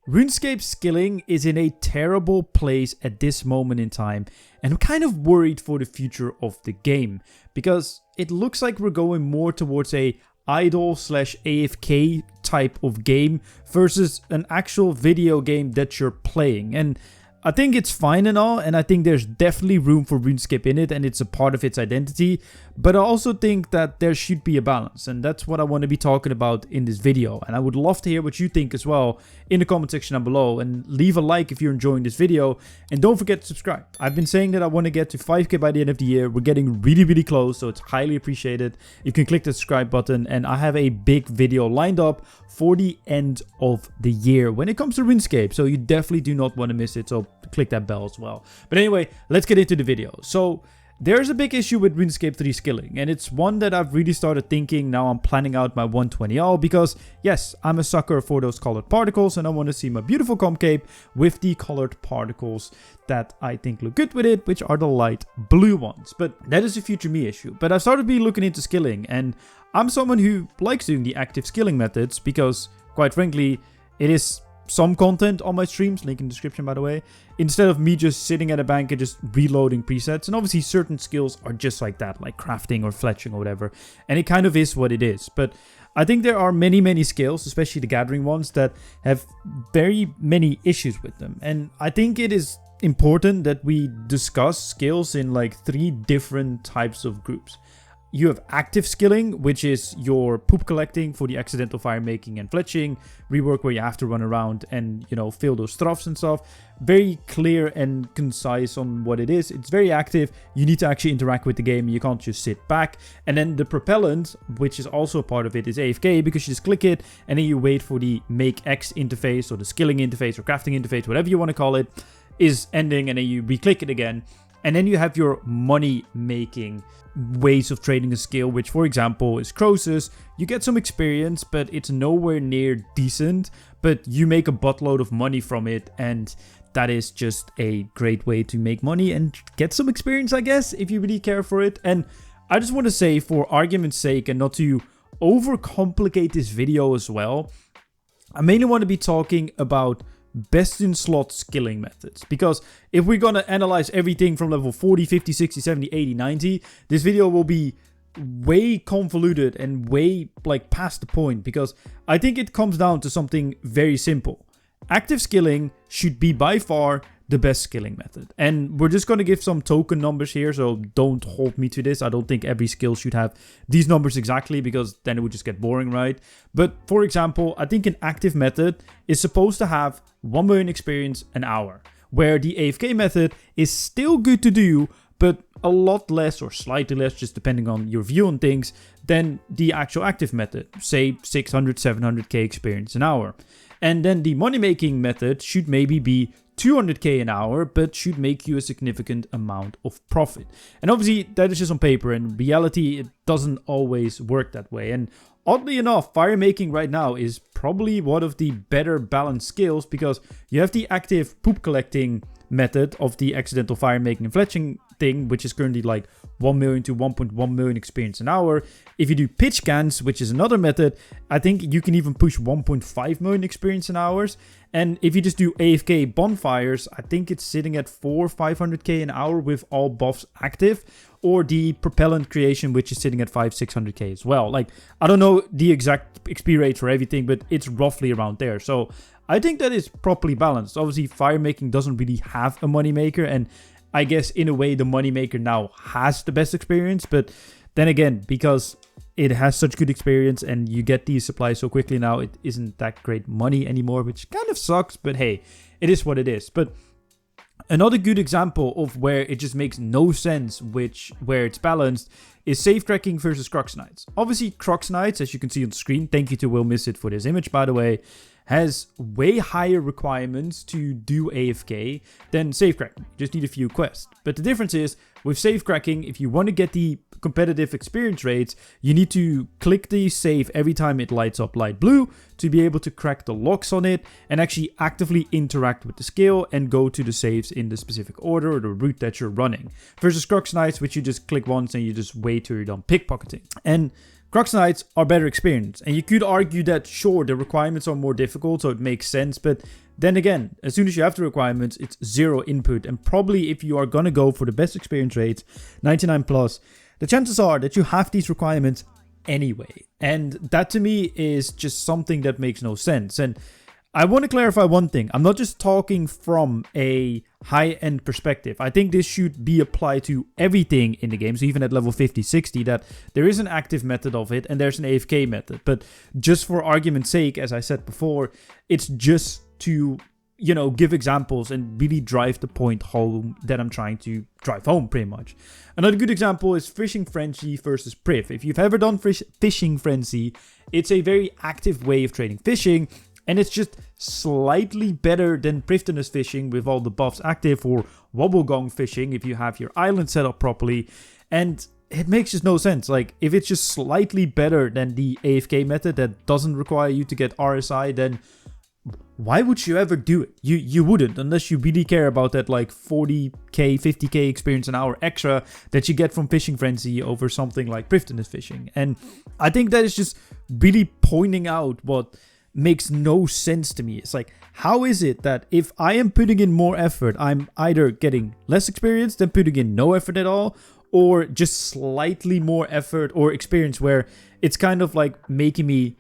RuneScape skilling is in a terrible place at this moment in time, and I'm kind of worried for the future of the game, because it looks like we're going more towards a idle/AFK type of game versus an actual video game that you're playing. And I think it's fine and all, and I think there's definitely room for RuneScape in it, and it's a part of its identity, but I also think that there should be a balance, and that's what I want to be talking about in this video. And I would love to hear what you think as well in the comment section down below, and leave a like if you're enjoying this video, and don't forget to subscribe. I've been saying that I want to get to 5k by the end of the year. We're getting really close, so it's highly appreciated. You can click the subscribe button, and I have a big video lined up for the end of the year when it comes to RuneScape, so you definitely do not want to miss it, so click that bell as well. But anyway, let's get into the video. So there's a big issue with RuneScape 3 skilling, and it's one that I've really started thinking now I'm planning out my 120L, because yes, I'm a sucker for those colored particles, and I want to see my beautiful comp cape with the colored particles that I think look good with it, which are the light blue ones. But that is a future me issue. But I started to be looking into skilling, and I'm someone who likes doing the active skilling methods, because quite frankly, it is some content on my streams, link in the description by the way, instead of me just sitting at a bank and just reloading presets. And obviously certain skills are just like that, like crafting or fletching or whatever, and it kind of is what it is. But I think there are many skills, especially the gathering ones, that have very many issues with them. And I think it is important that we discuss skills in like 3 different types of groups. You have active skilling, which is your poop collecting for the accidental fire making and fletching rework, where you have to run around and, you know, fill those troughs and stuff. Very clear and concise on what it is. It's very active. You need to actually interact with the game. You can't just sit back. And then the propellant, which is also a part of it, is AFK, because you just click it and then you wait for the make X interface or the skilling interface or crafting interface, whatever you want to call it, is ending, and then you re-click it again. And then you have your money making ways of trading a skill, which for example is Croesus. You get some experience, but it's nowhere near decent, but you make a buttload of money from it, and that is just a great way to make money and get some experience, I guess, if you really care for it. And I just want to say, for argument's sake and not to overcomplicate this video as well, I mainly want to be talking about best in slot skilling methods, because if we're gonna analyze everything from level 40, 50, 60, 70, 80, 90, this video will be way convoluted and way like past the point, because I think it comes down to something very simple. Active skilling should be by far the best skilling method, and we're just going to give some token numbers here, so don't hold me to this. I don't think every skill should have these numbers exactly, because then it would just get boring, right? But for example, I think an active method is supposed to have 1 million experience an hour, where the AFK method is still good to do, but a lot less or slightly less, just depending on your view on things, than the actual active method, say 600, 700k experience an hour. And then the money making method should maybe be 200k an hour, but should make you a significant amount of profit. And obviously that is just on paper. In reality, it doesn't always work that way. And oddly enough, fire making right now is probably one of the better balanced skills, because you have the active poop collecting method of the accidental fire making and fletching thing, which is currently like 1 million to 1.1 million experience an hour. If you do pitch cans, which is another method, I think you can even push 1.5 million experience an hours. And if you just do AFK bonfires, I think it's sitting at 400-500k an hour with all buffs active, or the propellant creation, which is sitting at 500-600k as well. Like, I don't know the exact XP rate for everything, but it's roughly around there. So I think that is properly balanced. Obviously, fire making doesn't really have a moneymaker, and I guess in a way the moneymaker now has the best experience. But then again, because it has such good experience and you get these supplies so quickly now, it isn't that great money anymore, which kind of sucks, but hey, it is what it is. But another good example of where it just makes no sense, where it's balanced, is safe cracking versus Crux Knights. Obviously, Crux Knights, as you can see on the screen, thank you to Will Miss It for this image, by the way, has way higher requirements to do AFK than safe cracking. You just need a few quests. But the difference is, with safe cracking, if you want to get the competitive experience rates, you need to click the save every time it lights up light blue to be able to crack the locks on it and actually actively interact with the skill and go to the saves in the specific order or the route that you're running. Versus Crux Knights, which you just click once and you just wait till you're done pickpocketing. And Crux Knights are better experience, and you could argue that sure, the requirements are more difficult, so it makes sense, but then again, as soon as you have the requirements, it's 0 input. And probably if you are going to go for the best experience rates, 99 plus, the chances are that you have these requirements anyway. And that to me is just something that makes no sense. And I want to clarify one thing. I'm not just talking from a high-end perspective. I think this should be applied to everything in the game. So even at level 50, 60, that there is an active method of it and there's an AFK method. But just for argument's sake, as I said before, it's just to, you know, give examples and really drive the point home that I'm trying to drive home pretty much. Another good example is Fishing Frenzy versus Priv. If you've ever done Fishing Frenzy, it's a very active way of trading fishing. And it's just slightly better than Prifdinous fishing with all the buffs active, or Wobblegong fishing if you have your island set up properly. And it makes just no sense. Like, if it's just slightly better than the AFK method that doesn't require you to get RSI, then why would you ever do it? You wouldn't, unless you really care about that like 40k, 50k experience an hour extra that you get from Fishing Frenzy over something like Prifdinous fishing. And I think that is just really pointing out what makes no sense to me. It's like, how is it that if I am putting in more effort, I'm either getting less experience than putting in no effort at all, or just slightly more effort or experience where it's kind of like making me,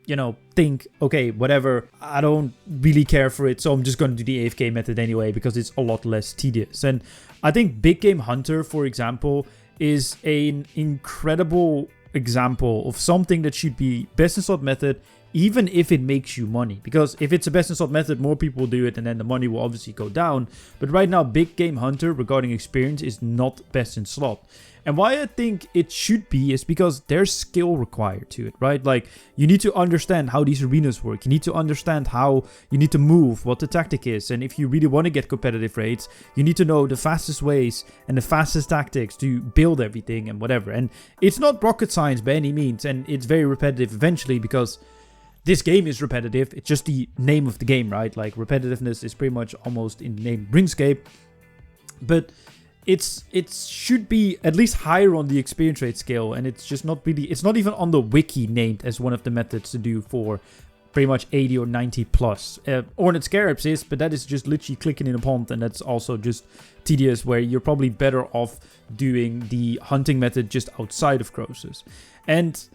you know, think, okay, whatever, I don't really care for it, so I'm just going to do the AFK method anyway because it's a lot less tedious. And I think Big Game Hunter, for example, is an incredible example of something that should be best in slot method, even if it makes you money. Because if it's a best in slot method, more people will do it and then the money will obviously go down. But right now, Big Game Hunter regarding experience is not best in slot. And why I think it should be is because there's skill required to it, right? Like, you need to understand how these arenas work. You need to understand how you need to move, what the tactic is. And if you really want to get competitive rates, you need to know the fastest ways and the fastest tactics to build everything and whatever. And it's not rocket science by any means. And it's very repetitive eventually because this game is repetitive. It's just the name of the game, right? Like, repetitiveness is pretty much almost in the name RuneScape. But it should be at least higher on the experience rate scale. And it's just not really, it's not even on the wiki named as one of the methods to do for pretty much 80 or 90 plus. Ornate Scarabs is, but that is just literally clicking in a pond. And that's also just tedious, where you're probably better off doing the hunting method just outside of Croesus. And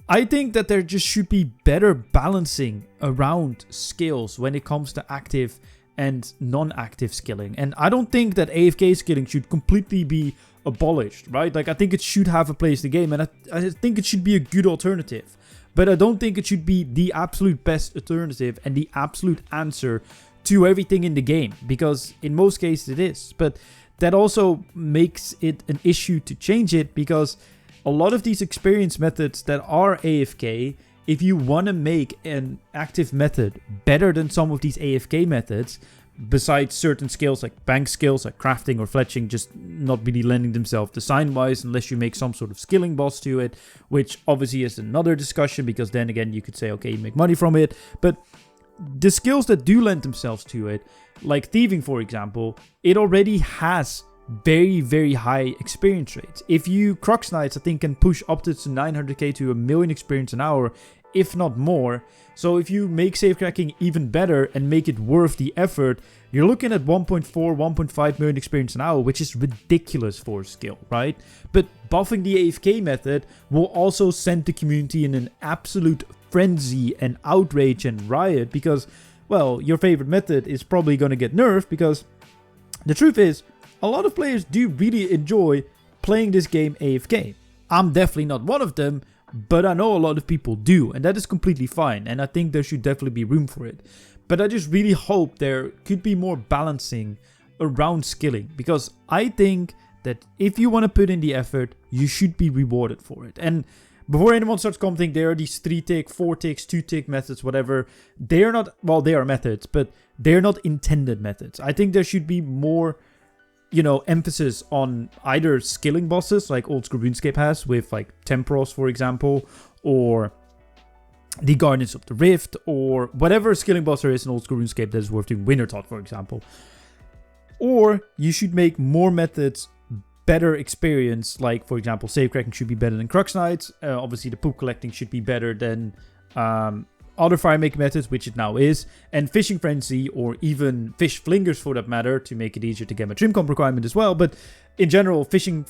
I think that there just should be better balancing around skills when it comes to active and non-active skilling. And I don't think that AFK skilling should completely be abolished, right? Like, I think it should have a place in the game, and I think it should be a good alternative. But I don't think it should be the absolute best alternative and the absolute answer to everything in the game, because in most cases it is. But that also makes it an issue to change it, because a lot of these experience methods that are AFK, if you want to make an active method better than some of these AFK methods, besides certain skills like bank skills like crafting or fletching just not really lending themselves design-wise unless you make some sort of skilling boss to it, which obviously is another discussion, because then again you could say, okay, you make money from it. But the skills that do lend themselves to it, like thieving for example, it already has very, very high experience rates. If you Crux Knights, I think, can push up to 900k to 1 million experience an hour, if not more. So if you make safecracking even better and make it worth the effort, you're looking at 1.4, 1.5 million experience an hour, which is ridiculous for a skill, right? But buffing the AFK method will also send the community in an absolute frenzy and outrage and riot, because, well, your favorite method is probably going to get nerfed, because the truth is, a lot of players do really enjoy playing this game AFK. I'm definitely not one of them, but I know a lot of people do, and that is completely fine, and I think there should definitely be room for it. But I just really hope there could be more balancing around skilling, because I think that if you want to put in the effort, you should be rewarded for it. And before anyone starts commenting, there are these 3-tick, 4-ticks, 2-tick methods, whatever. They are not, well, they are methods, but they're not intended methods. I think there should be more, you know, emphasis on either skilling bosses like old school RuneScape has with like Temporos, for example, or the Guardians of the Rift, or whatever skilling boss there is in old school RuneScape that is worth doing, Wintertot, for example. Or you should make more methods better experience, like for example, safecracking should be better than Crux Knights. Obviously the poop collecting should be better than other fire making methods, which it now is, and Fishing Frenzy, or even Fish Flingers for that matter, to make it easier to get my Trim Comp requirement as well. But in general, Fishing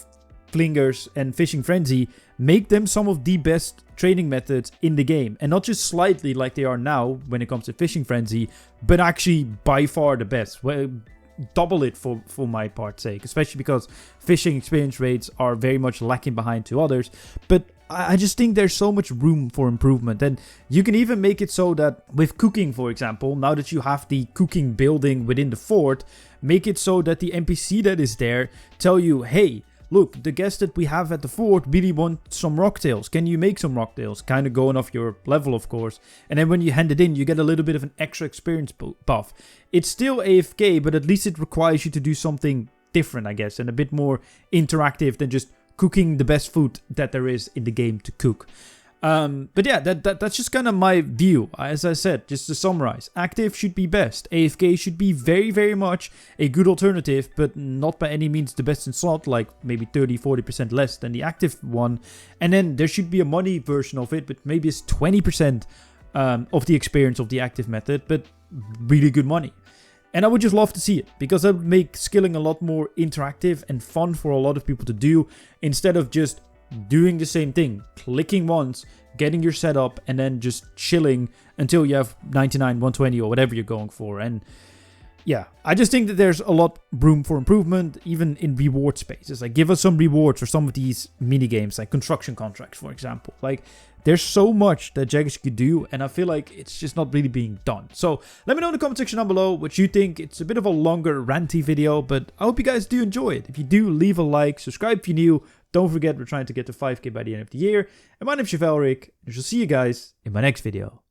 Flingers and Fishing Frenzy make them some of the best training methods in the game. And not just slightly like they are now when it comes to Fishing Frenzy, but actually by far the best. Well, double it for my part's sake, especially because fishing experience rates are very much lacking behind to others. But I just think there's so much room for improvement, and you can even make it so that with cooking, for example, now that you have the cooking building within the fort, make it so that the NPC that is there tell you, hey, look, the guest that we have at the fort really want some rocktails. Can you make some rocktails? Kind of going off your level, of course. And then when you hand it in, you get a little bit of an extra experience buff. It's still AFK, but at least it requires you to do something different, I guess, and a bit more interactive than just cooking the best food that there is in the game to cook. But yeah, that's just kind of my view. As I said, just to summarize, active should be best. AFK should be very, very much a good alternative, but not by any means the best in slot, like maybe 30-40% less than the active one. And then there should be a money version of it, but maybe it's 20% of the experience of the active method, but really good money. And I would just love to see it, because that would make skilling a lot more interactive and fun for a lot of people to do, instead of just doing the same thing, clicking once, getting your setup, and then just chilling until you have 99, 120 or whatever you're going for. And yeah, I just think that there's a lot room for improvement, even in reward spaces. Like, give us some rewards for some of these mini games, like construction contracts, for example. Like, there's so much that Jagex could do, and I feel like it's just not really being done. So let me know in the comment section down below what you think. It's a bit of a longer ranty video, but I hope you guys do enjoy it. If you do, leave a like, subscribe if you're new. Don't forget, we're trying to get to 5K by the end of the year. And my name's Chevalric, and I shall see you guys in my next video.